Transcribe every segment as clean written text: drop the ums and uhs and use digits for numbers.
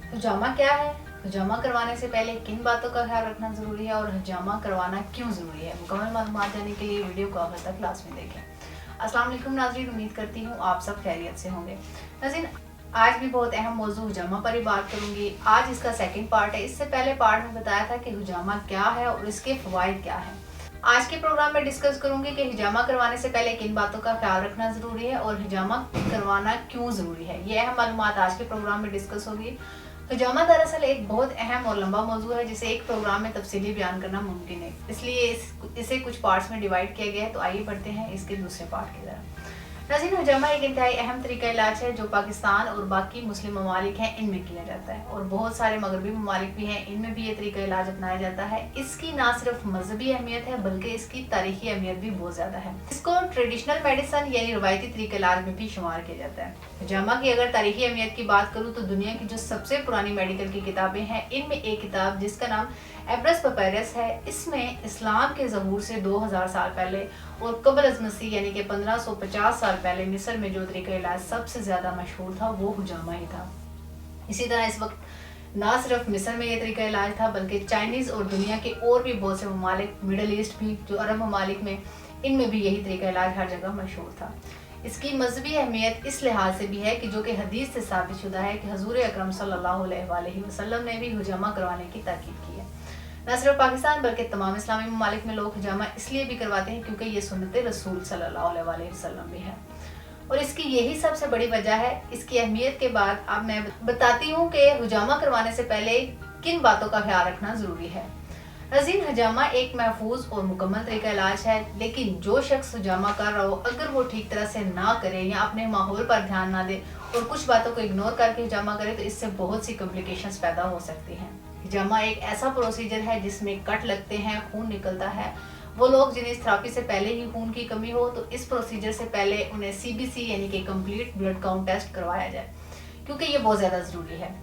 हजामा क्या है, हजामा करवाने से पहले किन बातों का ख्याल रखना ज़रूरी है और हजामा करवाना क्यों ज़रूरी है, मुकम्मल मालूमात जानने के लिए वीडियो को आखिर तक लाजमी देखें। अस्सलाम वालेकुम नाज़रीन, उम्मीद करती हूँ आप सब खैरियत से होंगे। नाज़रीन, आज भी बहुत अहम मौजू हजामा पर ही बात करूँगी। आज इसका सेकंड पार्ट है। इससे पहले पार्ट में बताया था कि हजामा क्या है और इसके फ़वाइद क्या हैं। आज के प्रोग्राम में डिस्कस करूंगी कि हिजामा करवाने से पहले किन बातों का ख्याल रखना ज़रूरी है और हिजामा करवाना क्यों ज़रूरी है। ये अहम मालूमात आज के प्रोग्राम में डिस्कस होगी। हिजामा दरअसल एक बहुत अहम और लंबा मौजू है जिसे एक प्रोग्राम में तफसीली बयान करना मुमकिन है, इसलिए इसे कुछ पार्ट्स में डिवाइड किया गया है। तो आइए बढ़ते हैं इसके दूसरे पार्ट की तरफ। नाज़रीन, हजामा एक इंतहाई अहम तरीका इलाज है जो पाकिस्तान और बाकी मुस्लिम ममालिक हैं इनमें किया जाता है और बहुत सारे मगरबी ममालिक भी हैं, इनमें भी ये तरीका इलाज अपनाया जाता है। इसकी ना सिर्फ मजहबी अहमियत है बल्कि इसकी तारीखी अहमियत भी बहुत ज़्यादा है। इसको ट्रेडिशनल मेडिसिन यानी रवायती तरीका इलाज में भी शुमार किया जाता है। हजामा की अगर तारीखी अहमियत की बात करूँ तो दुनिया की जो सबसे पुरानी मेडिकल की किताबें हैं इनमें एक किताब जिसका नाम एब्रस पपैरस है, इसमें इस्लाम के ज़हूर से 2000 साल पहले और कबल अज़ मसीह यानी कि 1550 साल पहले मिस्र में जो तरीका इलाज सबसे ज़्यादा मशहूर था वो हजामा ही था। इसी तरह इस वक्त ना सिर्फ मिस्र में ये तरीका इलाज था बल्कि चाइनीज़ और दुनिया के और भी बहुत से ममालिक, मिडल ईस्ट भी, जो अरब ममालिक में, इनमें भी यही तरीका इलाज हर जगह मशहूर था। इसकी मजहबी अहमियत इस लिहाज से भी है कि जो कि हदीस से साबित शुदा है कि हजूर अकरम सल्लल्लाहु अलैहि वसल्लम ने भी हजामा करवाने की ताकीद की है। न सिर्फ पाकिस्तान बल्कि तमाम इस्लामी ममालिक में लोग हजामा इसलिए भी करवाते हैं क्योंकि ये सुन्नत रसूल सल्लल्लाहु अलैहि वसल्लम भी है और इसकी यही सबसे बड़ी वजह है। इसकी अहमियत के बाद अब मैं बताती हूँ कि हजामा करवाने से पहले किन बातों का ख्याल रखना ज़रूरी है। नाज़रीन, हजामा एक महफूज और मुकम्मल तरीका इलाज है, लेकिन जो शख्स हजामा कर रहा हो अगर वो ठीक तरह से ना करे या अपने माहौल पर ध्यान ना दे और कुछ बातों को इग्नोर करके हजामा करे तो इससे बहुत सी कॉम्प्लिकेशंस पैदा हो सकती हैं। हजामा एक ऐसा प्रोसीजर है जिसमें कट लगते हैं, खून निकलता है। वो लोग जिन्हें इस थेरेपी से पहले ही खून की कमी हो तो इस प्रोसीजर से पहले उन्हें CBC यानी कि कंप्लीट ब्लड काउंट टेस्ट करवाया जाए क्योंकि ये बहुत ज़्यादा ज़रूरी है।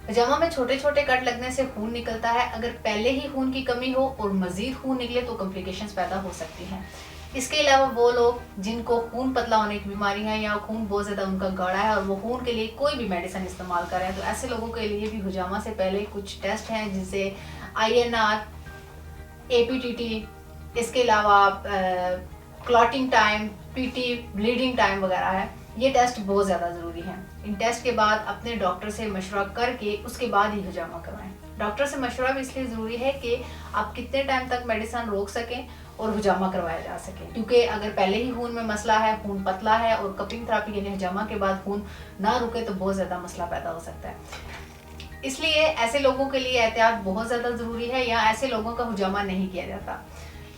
हजामा में छोटे छोटे कट लगने से खून निकलता है। अगर पहले ही खून की कमी हो और मजीद खून निकले तो कॉम्प्लिकेशंस पैदा हो सकती हैं। इसके अलावा वो लोग जिनको खून पतला होने की बीमारी है या खून बहुत ज़्यादा उनका गाढ़ा है और वो खून के लिए कोई भी मेडिसिन इस्तेमाल कर रहे हैं तो ऐसे लोगों के लिए भी हजामा से पहले कुछ टेस्ट हैं जिसे INR, APTT, इसके अलावा clotting time, PT, bleeding time वगैरह है। ये टेस्ट बहुत ज़्यादा ज़रूरी हैं। इन टेस्ट के बाद अपने डॉक्टर से मशवरा करके उसके बाद ही हजामा करवाएं। डॉक्टर से मशवरा भी इसलिए ज़रूरी है कि आप कितने टाइम तक मेडिसिन रोक सकें और हजामा करवाया जा सके, क्योंकि अगर पहले ही खून में मसला है, खून पतला है और कपिंग थेरेपी यानी हजामा के बाद खून ना रुके तो बहुत ज़्यादा मसला पैदा हो सकता है। इसलिए ऐसे लोगों के लिए एहतियात बहुत ज़्यादा ज़रूरी है या ऐसे लोगों का हजामा नहीं किया जाता।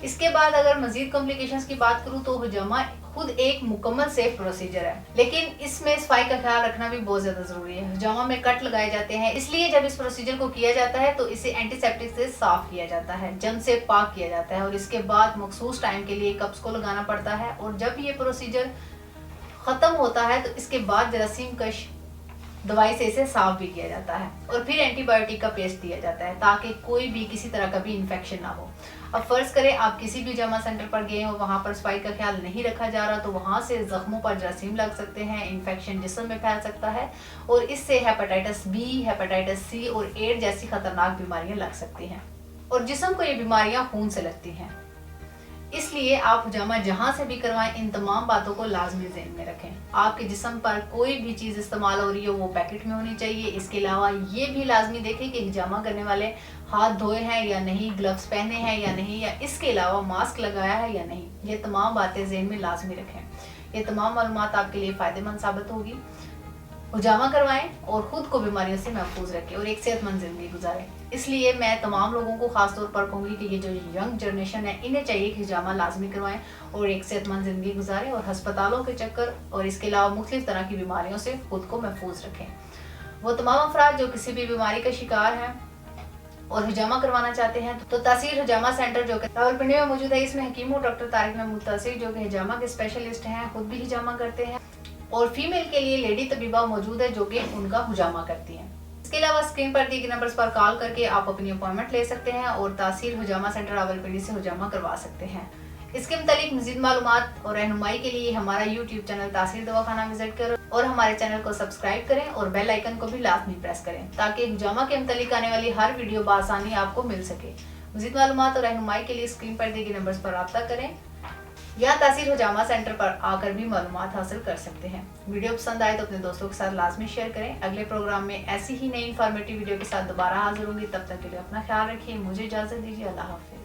इसके बाद अगर मजीद कॉम्प्लिकेशंस की बात करूँ तो हजामा खुद एक मुकम्मल सेफ प्रोसीजर है, लेकिन इसमें सफाई का ख्याल रखना भी बहुत ज्यादा जरूरी है। हजामा में कट लगाए जाते हैं, इसलिए जब इस प्रोसीजर को किया जाता है तो इसे एंटीसेप्टिक से साफ किया जाता है, जंग से पाक किया जाता है और इसके बाद मखसूस टाइम के लिए कप्स को लगाना पड़ता है और जब ये प्रोसीजर खत्म होता है तो इसके बाद जरासीम कश दवाई से इसे साफ भी किया जाता है और फिर एंटीबायोटिक का पेस्ट दिया जाता है ताकि कोई भी किसी तरह का भी इन्फेक्शन ना हो। अब फर्ज करें आप किसी भी हजामा सेंटर पर गए हो, वहां पर सफाई का ख्याल नहीं रखा जा रहा तो वहां से जख्मों पर जरासीम लग सकते हैं, इन्फेक्शन जिस्म में फैल सकता है और इससे हेपेटाइटिस B, हेपेटाइटिस C और एड्स जैसी खतरनाक बीमारियां लग सकती हैं और जिस्म को ये बीमारियां खून से लगती हैं। इसलिए आप हजामा जहां से भी करवाएं इन तमाम बातों को लाजमी ज़हन में रखें। आपके जिस्म पर कोई भी चीज़ इस्तेमाल हो रही हो वो पैकेट में होनी चाहिए। इसके अलावा ये भी लाजमी देखें कि हजामा करने वाले हाथ धोए हैं या नहीं, ग्लव्स पहने हैं या नहीं, या इसके अलावा मास्क लगाया है या नहीं। ये तमाम बातें ज़हन में लाजमी रखें। ये तमाम मालूमात आपके लिए फ़ायदेमंद साबित होगी। हजामा करवाएं और ख़ुद को बीमारियों से महफूज रखें और एक सेहतमंद ज़िंदगी गुजारें। इसलिए मैं तमाम लोगों को ख़ास तौर पर कहूँगी कि ये जो यंग जनरेशन है इन्हें चाहिए कि हजामा लाजमी करवाएं और एक सेहतमंद ज़िंदगी गुजारें और हस्पतालों के चक्कर और इसके अलावा मुख्तलिफ तरह की बीमारियों से खुद को महफूज रखें। वो तमाम अफराद जो किसी भी बीमारी का शिकार हैं और हजामा करवाना चाहते हैं तो तासीर हजामा सेंटर जो कि रावलपिंडी में मौजूद है, इसमें हकीम और डॉक्टर तारिक महमूद तासीर जो कि हजामा के स्पेशलिस्ट हैं, खुद भी हजामा करते हैं और फीमेल के लिए लेडी तबीबा मौजूद है जो कि उनका हजामा करती हैं। इसके अलावा स्क्रीन पर दिए गए नंबर्स पर कॉल करके आप अपनी अपॉइंटमेंट ले सकते हैं और तासीर हजामा सेंटर रावलपिंडी से हजामा करवा सकते हैं। इसके मुतालिक मज़ीद मालूमात और रहनुमाई के लिए हमारा YouTube चैनल तासीर दवाखाना विजिट करो। اور ہمارے چینل کو سبسکرائب کریں اور بیل آئیکن کو بھی لازمی پریس کریں تاکہ حجامہ کے متعلق آنے والی ہر ویڈیو بآسانی آپ کو مل سکے۔ مزید معلومات اور رہنمائی کے لیے اسکرین پر دیے گئے نمبرز پر رابطہ کریں یا تاثیر حجامہ سینٹر پر آ کر بھی معلومات حاصل کر سکتے ہیں۔ ویڈیو پسند آئے تو اپنے دوستوں کے ساتھ لازمی شیئر کریں۔ اگلے پروگرام میں ایسی ہی نئی انفارمیٹیو ویڈیو کے ساتھ دوبارہ حاضر ہوں گی، تب تک کے لیے اپنا خیال رکھیے، مجھے اجازت دیجیے، اللہ حافظ۔